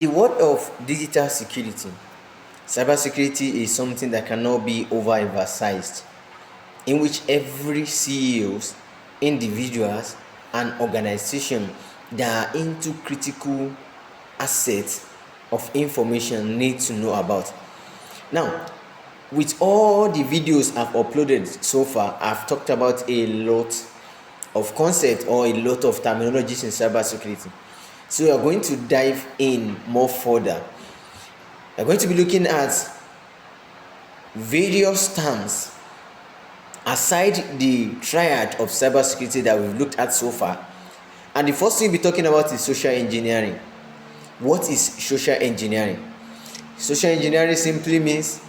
The world of digital security, cybersecurity is something that cannot be overemphasized, in which every CEOs, individuals, and organization that are into critical assets of information need to know about. Now, with all the videos I've uploaded so far, I've talked about a lot of concepts or a lot of terminologies in cybersecurity. So we are going to dive in more further. We're going to be looking at various terms aside the triad of cybersecurity that we've looked at so far. And the first thing we'll be talking about is social engineering. What is social engineering? Social engineering simply means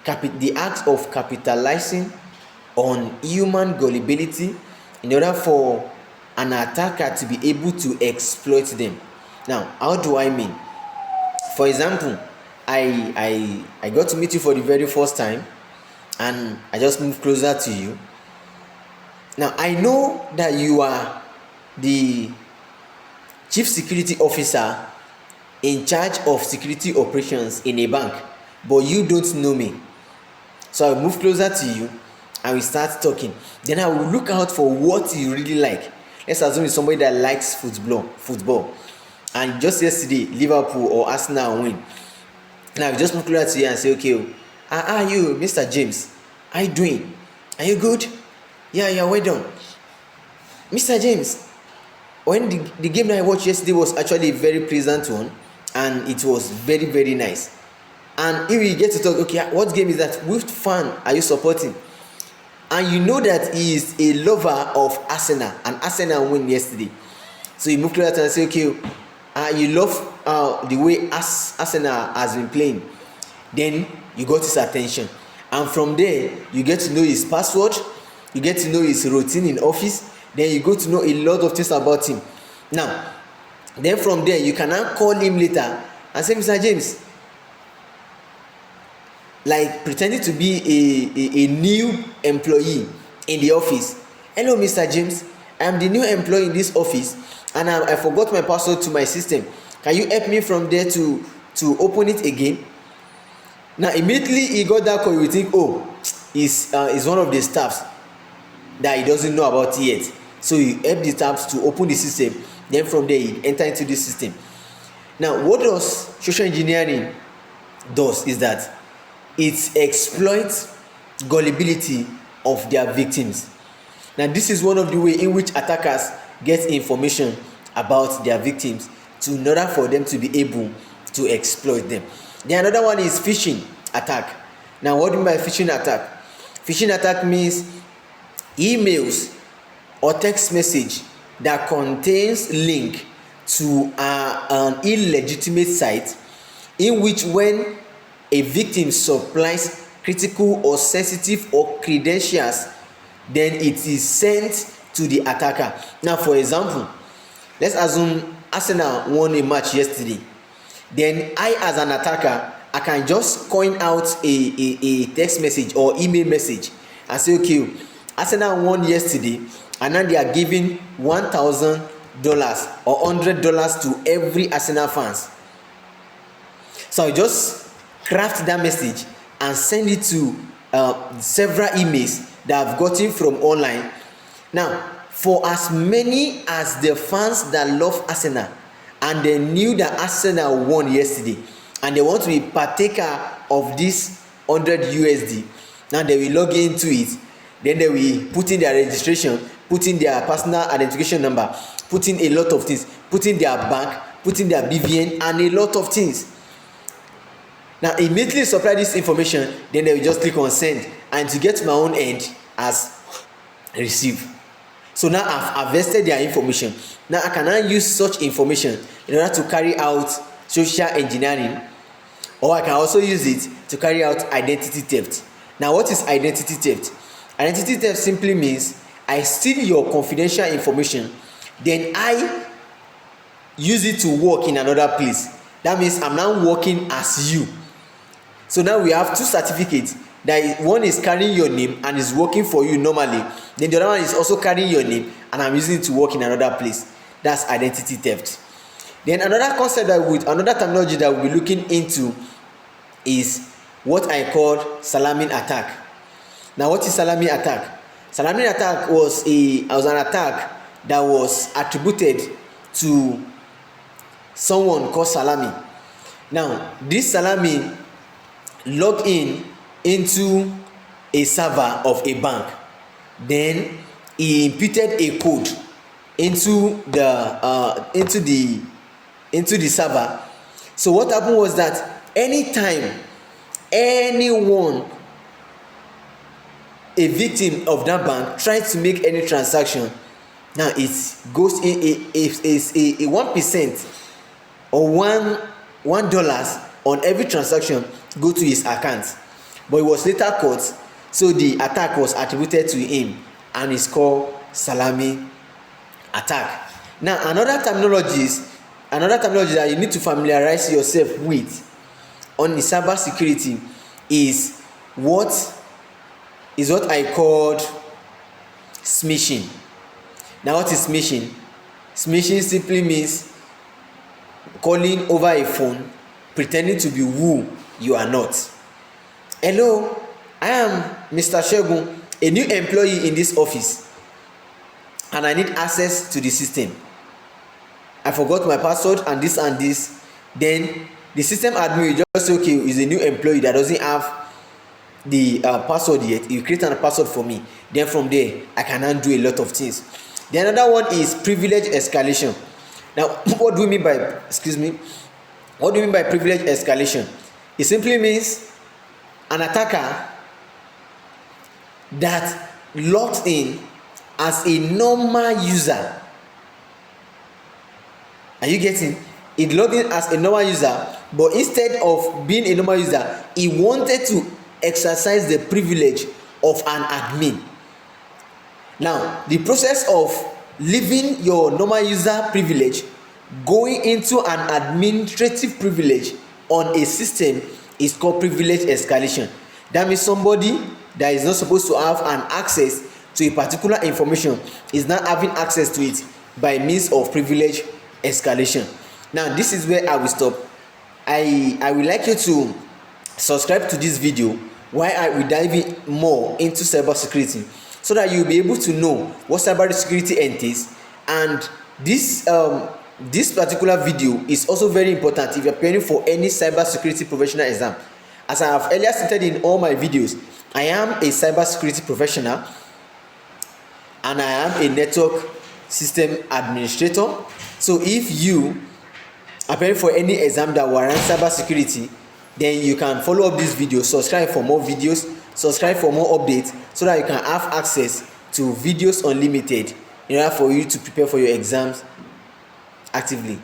the act of capitalizing on human gullibility in order for an attacker to be able to exploit them. Now, how do I mean? For example, I got to meet you for the very first time and I just moved closer to you. Now, I know that you are the chief security officer in charge of security operations in a bank, but you don't know me. So I move closer to you and we start talking. Then I will look out for what you really like. Let's assume it's somebody that likes football. And just yesterday, Liverpool or Arsenal win. Now I just move closer to you and say, okay, how are you, Mr. James? How you doing? Are you good? Yeah, well done. Mr. James, when the game that I watched yesterday was actually a very pleasant one, and it was very, very nice. And if we get to talk, okay, what game is that? Which fan are you supporting? And you know that he is a lover of Arsenal, and Arsenal won yesterday. So you move closer and say, okay, you love the way Arsenal has been playing. Then you got his attention. And from there, you get to know his password, you get to know his routine in office, then you go to know a lot of things about him. Now, then from there, you can now call him later and say, Mr. James, like pretending to be a new employee in the office. Hello, Mr. James, I am the new employee in this office and I forgot my password to my system. Can you help me from there to open it again? Now immediately he got that call, you think, oh, is one of the staffs that he doesn't know about yet. So you help the staffs to open the system, then from there he enter into the system. Now what does social engineering does is that it exploits gullibility of their victims. Now this is one of the way in which attackers get information about their victims in order for them to be able to exploit them. Then another one is phishing attack. Now what do you mean by phishing attack? Phishing attack means emails or text message that contains link to an illegitimate site, in which when a victim supplies critical or sensitive or credentials, then it is sent to the attacker. Now for example, let's assume Arsenal won a match yesterday. Then I, as an attacker, I can just coin out a text message or email message and say, okay, Arsenal won yesterday and now they are giving $1,000 or $100 to every Arsenal fans. So I just craft that message and send it to several emails that I've gotten from online. Now, for as many as the fans that love Arsenal and they knew that Arsenal won yesterday and they want to be partaker of this 100 USD, now they will log into it. Then they will put in their registration, put in their personal identification number, put in a lot of things, put in their bank, put in their BVN and a lot of things. Now immediately supply this information, then they will just click on send, and to get my own end as receive. So now I've harvested their information. Now I can now use such information in order to carry out social engineering, or I can also use it to carry out identity theft. Now what is identity theft? Identity theft simply means I steal your confidential information, then I use it to work in another place. That means I'm now working as you. So now we have two certificates. That one is carrying your name and is working for you normally. Then the other one is also carrying your name and I'm using it to work in another place. That's identity theft. Then another concept another terminology that we'll be looking into is what I call salamin attack. Now, what is salami attack? Salami attack was an attack that was attributed to someone called Salami. Now, this Salami logged in into a server of a bank. Then he imputed a code into the server. So what happened was that anytime anyone, a victim of that bank, tries to make any transaction, now it goes in a 1% or $1 on every transaction go to his account. But it was later caught, so the attack was attributed to him, and it's called salami attack. Now, another terminology that you need to familiarize yourself with on the cyber security is what I called smishing. Now, what is smishing? Smishing simply means calling over a phone, pretending to be who you are not. Hello, I am Mr. Shegun, a new employee in this office, and I need access to the system. I forgot my password and this and this. Then the system admin will just say, okay, is a new employee that doesn't have the password yet. You create a password for me. Then from there, I can now do a lot of things. The another one is privilege escalation. Now, what do we mean by privilege escalation? It simply means an attacker that logs in as a normal user. Are you getting? It logged in as a normal user, but instead of being a normal user, he wanted to exercise the privilege of an admin. Now, the process of leaving your normal user privilege, going into an administrative privilege on a system is called privilege escalation. That means somebody that is not supposed to have an access to a particular information is not having access to it by means of privilege escalation. Now, this is where I will stop. I would like you to subscribe to this video while I will dive in more into cybersecurity, so that you'll be able to know what cybersecurity entails. And this particular video is also very important if you're preparing for any cybersecurity professional exam. As I have earlier stated in all my videos, I am a cybersecurity professional and I am a network system administrator. So if you are preparing for any exam that warrants cybersecurity, then you can follow up this video, subscribe for more videos, subscribe for more updates, so that you can have access to videos unlimited in order for you to prepare for your exams actively.